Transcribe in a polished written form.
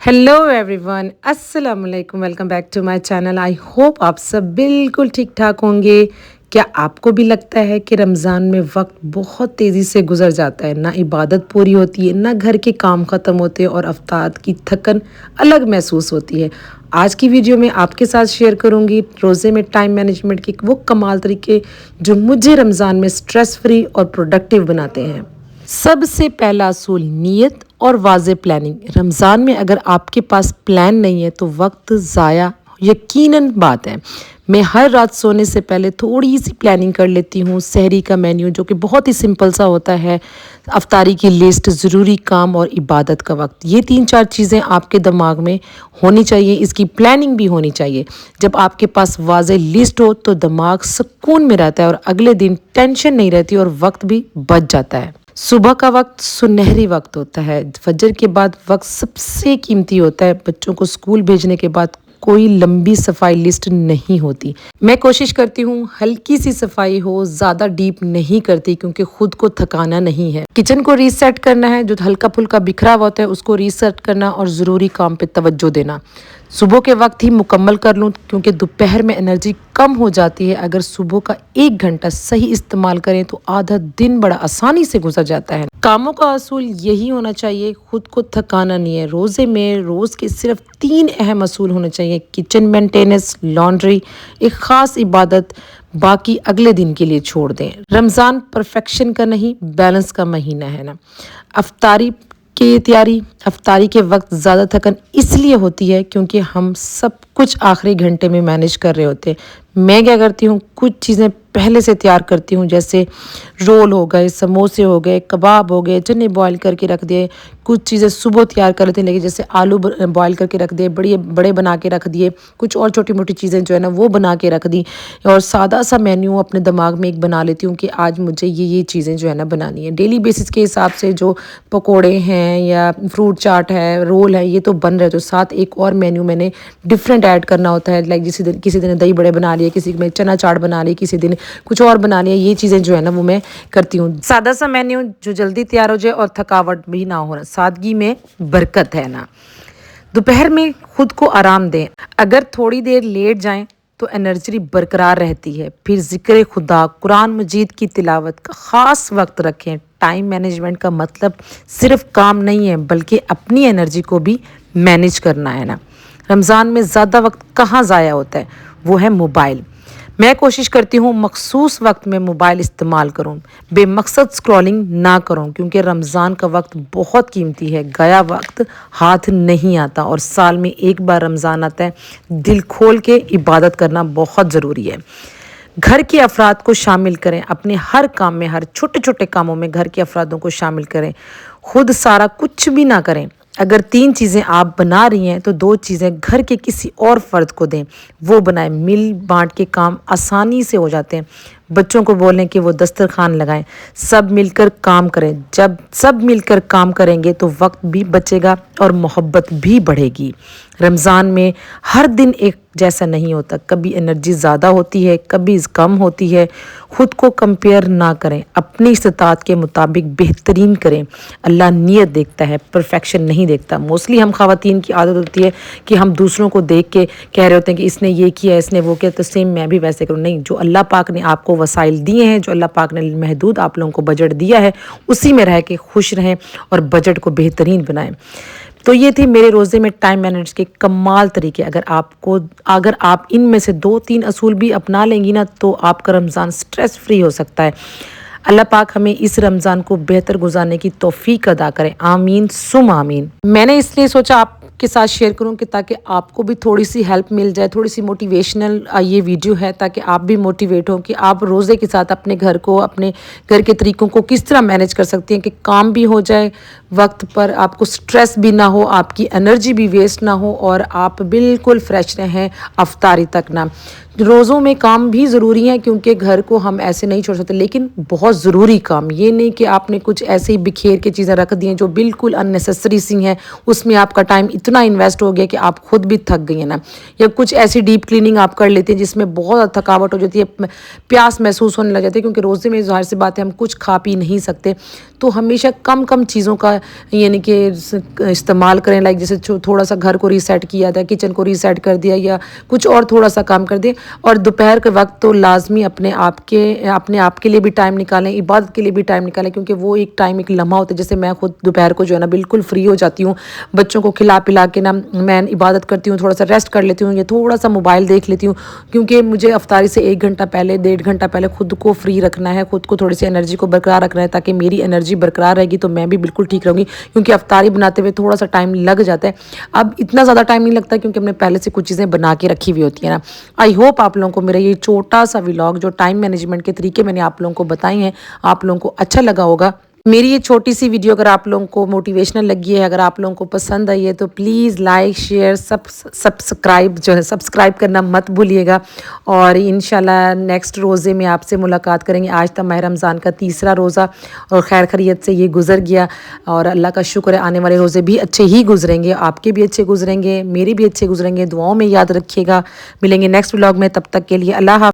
Hello everyone, अस्सलाम वालेकुम। Welcome back to my channel. I hope आप सब बिल्कुल ठीक ठाक होंगे। क्या आपको भी लगता है कि रमज़ान में वक्त बहुत तेज़ी से गुजर जाता है, ना इबादत पूरी होती है, ना घर के काम ख़त्म होते हैं और अफ्तार की थकन अलग महसूस होती है। आज की वीडियो में आपके साथ शेयर करूंगी रोज़े में टाइम मैनेजमेंट के वो कमाल तरीके जो मुझे रमज़ान में स्ट्रेस फ्री और प्रोडक्टिव बनाते हैं। सबसे पहला असूल नीयत और वाज़े प्लानिंग। रमज़ान में अगर आपके पास प्लान नहीं है तो वक्त ज़ाया यकीनन बात है। मैं हर रात सोने से पहले थोड़ी सी प्लानिंग कर लेती हूँ। सहरी का मेन्यू जो कि बहुत ही सिंपल सा होता है, अफ्तारी की लिस्ट, ज़रूरी काम और इबादत का वक्त, ये 3-4 चीज़ें आपके दिमाग में होनी चाहिए। इसकी प्लानिंग भी होनी चाहिए। जब आपके पास वाज़े लिस्ट हो तो दिमाग सुकून में रहता है और अगले दिन टेंशन नहीं रहती और वक्त भी बच जाता है। सुबह का वक्त सुनहरी वक्त होता है। फजर के बाद वक्त सबसे कीमती होता है। बच्चों को स्कूल भेजने के बाद कोई लंबी सफाई लिस्ट नहीं होती। मैं कोशिश करती हूँ हल्की सी सफाई हो, ज़्यादा डीप नहीं करती क्योंकि खुद को थकाना नहीं है। किचन को रीसेट करना है, जो हल्का फुल्का बिखरा हुआ होता है उसको रीसेट करना और ज़रूरी काम पे तवज्जो देना। सुबह के वक्त ही मुकम्मल कर लूँ क्योंकि दोपहर में एनर्जी कम हो जाती है। अगर सुबह का 1 घंटा सही इस्तेमाल करें तो आधा दिन बड़ा आसानी से गुजर जाता है। कामों का असूल यही होना चाहिए, खुद को थकाना नहीं है। रोज़े में रोज़ के सिर्फ 3 अहम असूल होने चाहिए: किचन मेंटेनेंस, लॉन्ड्री, एक ख़ास इबादत, बाकी अगले दिन के लिए छोड़ दें। रमज़ान परफेक्शन का नहीं, बैलेंस का महीना है ना। अफ्तारी के वक्त ज़्यादा थकन इसलिए होती है क्योंकि हम सब कुछ आखिरी घंटे में मैनेज कर रहे होते हैं। मैं क्या करती हूँ, कुछ चीज़ें पहले से तैयार करती हूँ, जैसे रोल हो गए, समोसे हो गए, कबाब हो गए, चने बॉईल करके रख दिए। कुछ चीज़ें सुबह तैयार कर लेते हैं, लेकिन जैसे आलू बॉईल करके रख दिए, बड़े बड़े बना के रख दिए। कुछ और छोटी मोटी चीज़ें जो है ना वो बना के रख दी और सादा सा मेन्यू अपने दिमाग में एक बना लेती हूँ कि आज मुझे ये चीज़ें जो है ना बनानी है। डेली बेसिस के हिसाब से जो पकोड़े हैं या फ्रूट चाट है, रोल है, ये तो बन रहे, तो साथ एक और मेन्यू मैंने डिफरेंट ऐड करना होता है। लाइक किसी दिन दही बड़े बना लिए, किसी में चना चाट बना ली, किसी दिन कुछ और बना लिया। ये चीज़ें जो है ना वो मैं करती हूँ। सादा सा मेन्यू जो जल्दी तैयार हो जाए और थकावट भी ना हो। सादगी में बरकत है ना। दोपहर में खुद को आराम दें। अगर थोड़ी देर लेट जाएं तो एनर्जी बरकरार रहती है। फिर ज़िक्र खुदा, कुरान मजीद की तिलावत का ख़ास वक्त रखें। टाइम मैनेजमेंट का मतलब सिर्फ काम नहीं है बल्कि अपनी एनर्जी को भी मैनेज करना है ना। रमज़ान में ज़्यादा वक्त कहाँ ज़ाया होता है, वो है मोबाइल। मैं कोशिश करती हूँ मखसूस वक्त में मोबाइल इस्तेमाल करूँ, बेमकसद स्क्रॉलिंग ना करूँ क्योंकि रमज़ान का वक्त बहुत कीमती है। गया वक्त हाथ नहीं आता और साल में एक बार रमज़ान आता है। दिल खोल के इबादत करना बहुत ज़रूरी है। घर के अफराद को शामिल करें अपने हर काम में, हर छोटे छोटे कामों में घर के अफरादों को शामिल करें। खुद सारा कुछ भी ना करें। अगर 3 चीज़ें आप बना रही हैं तो 2 चीज़ें घर के किसी और फ़र्द को दें, वो बनाएं। मिल बांट के काम आसानी से हो जाते हैं। बच्चों को बोलें कि वो दस्तरखान लगाएं। सब मिलकर काम करें। जब सब मिलकर काम करेंगे तो वक्त भी बचेगा और मोहब्बत भी बढ़ेगी। रमज़ान में हर दिन एक जैसा नहीं होता, कभी एनर्जी ज़्यादा होती है, कभी कम होती है। खुद को कंपेयर ना करें, अपनी इस्तात के मुताबिक बेहतरीन करें। अल्लाह नीयत देखता है, परफेक्शन नहीं देखता। मोस्टली हम ख़वातीन की आदत होती है कि हम दूसरों को देख के कह रहे होते हैं कि इसने ये किया, इसने वो किया, तो सेम मैं भी वैसे करूँ। नहीं, जो अल्लाह पाक ने आपको वसाइल दिए हैं, जो अल्लाह पाक ने महदूद आप लोगों को बजट दिया है, उसी में रह के खुश रहें और बजट को बेहतरीन बनाएं। तो ये थी मेरे रोज़े में टाइम मैनेज के कमाल तरीके। अगर आप इनमें से 2-3 असूल भी अपना लेंगी ना तो आपका रमज़ान स्ट्रेस फ्री हो सकता है। अल्लाह पाक हमें इस रमज़ान को बेहतर गुजारने की तौफीक अदा करें। आमीन सुम आमीन। मैंने इसलिए सोचा आपके साथ शेयर करूं कि ताकि आपको भी थोड़ी सी हेल्प मिल जाए, थोड़ी सी मोटिवेशनल ये वीडियो है ताकि आप भी मोटिवेट हों कि आप रोज़े के साथ अपने घर को, अपने घर के तरीक़ों को किस तरह मैनेज कर सकती हैं कि काम भी हो जाए वक्त पर, आपको स्ट्रेस भी ना हो, आपकी एनर्जी भी वेस्ट ना हो और आप बिल्कुल फ्रेश रहें अफ्तारी तक ना। روزوں میں کام بھی ضروری ہیں کیونکہ گھر کو ہم ایسے نہیں چھوڑ سکتے، لیکن بہت ضروری کام، یہ نہیں کہ آپ نے کچھ ایسے ہی بکھیر کے چیزیں رکھ دی ہیں جو بالکل ان نیسیسری سی ہیں، اس میں آپ کا ٹائم اتنا انویسٹ ہو گیا کہ آپ خود بھی تھک گئی ہیں نا، یا کچھ ایسی ڈیپ کلیننگ آپ کر لیتے ہیں جس میں بہت زیادہ تھکاوٹ ہو جاتی ہے، پیاس محسوس ہونے لگ جاتی ہے، کیونکہ روزے میں ظاہر سی بات ہے ہم کچھ کھا پی نہیں سکتے، تو ہمیشہ کم کم چیزوں کا یعنی کہ استعمال کریں، لائک جیسے تھوڑا سا گھر کو ریسیٹ کیا تھا، کچن کو ریسیٹ کر دیا، یا کچھ اور تھوڑا سا کام کر دیں، اور دوپہر کے وقت تو لازمی اپنے آپ کے لیے بھی ٹائم نکالیں، عبادت کے لیے بھی ٹائم نکالیں، کیونکہ وہ ایک ٹائم ایک لمحہ ہوتا ہے، جیسے میں خود دوپہر کو جو ہے نا بالکل فری ہو جاتی ہوں، بچوں کو کھلا پلا کے نا میں عبادت کرتی ہوں، تھوڑا سا ریسٹ کر لیتی ہوں یا تھوڑا سا موبائل دیکھ لیتی ہوں، کیونکہ مجھے افطاری سے 1 گھنٹہ پہلے 1.5 گھنٹہ پہلے خود کو فری رکھنا ہے، خود کو تھوڑی سی انرجی کو برقرار رکھنا ہے، تاکہ میری انرجی برقرار رہے گی تو میں بھی بالکل ٹھیک رہوں گی، کیونکہ افطاری بناتے ہوئے تھوڑا سا ٹائم لگ جاتا ہے، اب اتنا زیادہ ٹائم نہیں لگتا کیونکہ ہم نے پہلے سے کچھ چیزیں بنا کے رکھی ہوئی ہوتی ہیں نا۔ آئی ہوپ آپ لوگوں کو میرا یہ چھوٹا سا ولاگ جو ٹائم مینجمنٹ کے طریقے میں نے آپ لوگوں کو بتائے ہیں، آپ لوگوں کو اچھا لگا ہوگا۔ میری یہ چھوٹی سی ویڈیو اگر آپ لوگوں کو موٹیویشنل لگی ہے، اگر آپ لوگوں کو پسند آئی ہے تو پلیز لائک شیئر سبسکرائب کرنا مت بھولیے گا، اور انشاءاللہ نیکسٹ روزے میں آپ سے ملاقات کریں گے۔ آج تھا ماہ رمضان کا 3را روزہ اور خیر خیریت سے یہ گزر گیا، اور اللہ کا شکر ہے آنے والے روزے بھی اچھے ہی گزریں گے، آپ کے بھی اچھے گزریں گے، میرے بھی اچھے گزریں گے، دعاؤں میں یاد رکھیے گا۔ ملیں گے نیکسٹ ولاگ میں، تب تک کے لیے اللہ حافظ۔